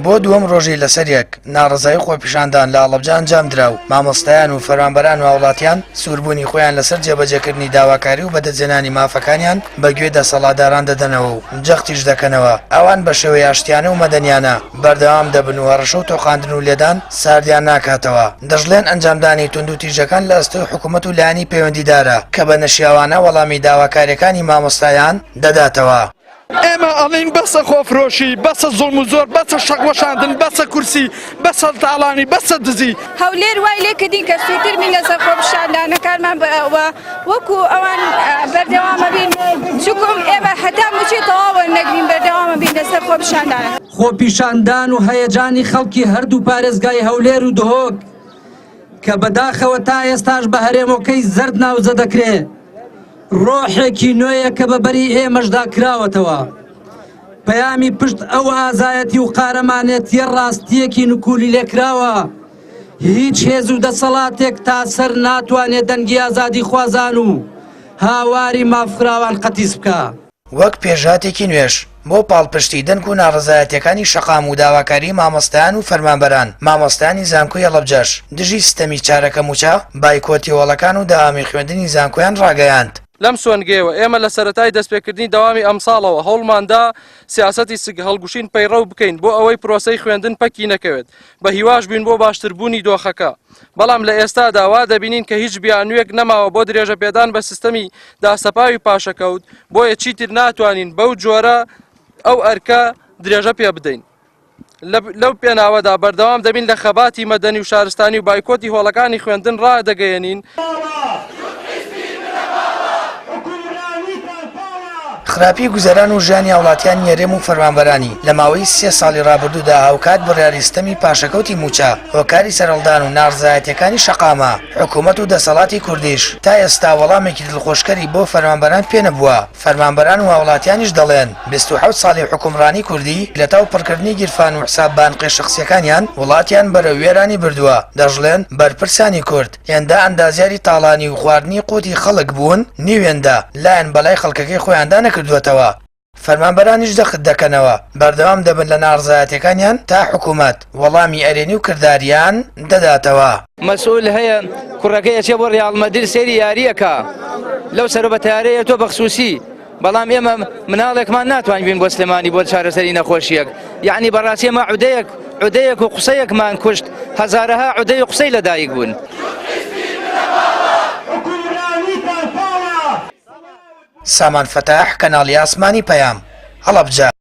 بۆ دووەم ڕۆژی لەسەر یەک ناڕزایی خۆپیشاندان لە ئەڵەبجە ئەنجام درا و مامۆستایان و فەرمانبەران و هاوڵاتیان سووربوونی خۆیان لەسەر جێبەجێکردنی داواکاری و بەدەستهێنانی مافەکانیان بەگوێ دەسەڵاتداران دەدەنەوە و جەختیش دەکەنەوە. ئەوان بە شێوەی ئاشتیانە و مەدەنیانە بەردەوام دەبن و هەڕەشە و تۆقااندن و لێدان ساردیان ناکاتەوە. دەژڵێن ئەنجامدانی تونند و تیژەکان لە ئەستۆی حکوومەت و لایەنی پەیوەندیدارە کە بە نەشیاوانە وەڵامی داواکاریەکانی مامۆستایان دەداتەوە. ئێمە ئەڵین بەسە خۆفرۆشی، بەسە زوڵم و زۆر، بەسە شەقوەشاندن، بەسە کورسی، بەسە تاڵانی، بەسە دزی. هەولێر وای لێ کردین کە سووتر بین لەسەر خۆپیشاندانەکانمان وەکو ئەوان بەردەوامە بین چووکم ئێمە هەتا موچی تەواوە نەگرین بەردەوامە بین لەسەر خۆپیشاندانە. خۆپیشاندان و هەیەجانی خەڵکی هەردوو پارێزگای هەولێر و دهۆک کە بەداخەوە تا ئێستاش بە هەرێمەکەی زەرد ناوزە دەکرێت. ڕۆحێکی نوێیە کە بەبەری ئێمەشدا کراوەتەوە. پەیامی پشت ئەو ئازایەتی و قارەمانێتیە ڕاستیەکی نکولی لێکراوە. هیچ هێز و دەسەڵاتێک تا سەر ناتوانێت دەنگی ئازادی خوازان و هاواری مافراوان قەتیس بکە. وەک پێشهاتێکی نوێش بۆ پاڵپشتی دەنگ و ناڕزایەتەکانی شەقام و داواکاری مامۆستایان و فەرمانبەران مامۆستانی زانکۆی ئەڵەبجەش دژی ستەمی چارەکە موچە بایکۆتی وەڵەکان و داوامی خوێندنی زانکۆیان ڕاگەیاند. لەم سۆنگەوە ئێمە لە سەرەتای دەستپێکردنی داوامی ئەم ساڵەوە هەوڵماندا سیاسەتی سگ هەڵگوشین پەیڕەو بکەین بۆ ئەوەی پرۆسەی خوێندن پەکی نەکەوێت بە هیواش بین بۆ باشتربوونی دۆخەکە. بەڵام لە ئێستادا وا دەبینین کە هیچ بیانوێک نەماوە بۆ درێژە پێدان بە سیستەمی داسەپاوی پاشەکەوت بۆیە چیتر ناتوانین بەو جۆرە ئەو ئەرکە درێژە پێ بدەین. لەو پێناوەدا بەردەوام دەبین لە خەباتی مەدەنی و شارستانی و بایکۆتی هۆڵەکانی خوێندن ڕادەگەیەنین. خراپی گوزەران و ژیانی هاوڵاتیان یێرێم و فەرمانبەرانی لە ماوەی 3 ساڵی ڕابردوودا هاوکات بڕیاریستەمی پاشەکەوتی موچە هۆکاری سەرهەڵدان و ناڕزایەتیەکانی شەقامە حکوومەت و دەسەڵاتی کوردیش تا ئێستا وەڵامێکی دڵخۆشکەری بۆ فەرمانبەران پێ نەبووە. فەرمانبەران و هاوڵاتیانیش دەڵێن 27 ساڵی حکومڕانی کوردی لە تاو پڕکردنی گیرفان و حساببانقی شەخسیەکانیان وڵاتیان بەرەو وێرانی بردووە. دەژڵێن بەرپرسانی کورد هێندە ئەندازیاری تاڵانی و خواردنی قوتی خەڵک بوون نیوێندا لایەن بەلای خەڵکەکەی خۆیاندا نەکردوێتەوە. فەرمانبەرانیش دەخت دەکەنەوە بەردەوام دەبن لە ناڕزایەتەکانیان تا حکوومەت وەڵامی ئەرێنی و کرداریان دەداتەوە. مەسئول هەیە کوڕەکەی ئەچێ بۆ ڕیاڵمەدر سێری یاریەکە لەو سەرۆبەتارەیە تۆ بەخسووسی بەڵام ئێمە مناڵێکمان ناتوانین بین بۆ سلێمانی بۆ چارەسەری نەخۆشیەک یعنی بەڕاستی ئێمە عودەیەک و قسەیەکمان کوشت هەزارەها عودەی و قسەی لەدایک بوون. سامان فەتاح کەناڵی ئاسمانی پەیام هەڵەبجە.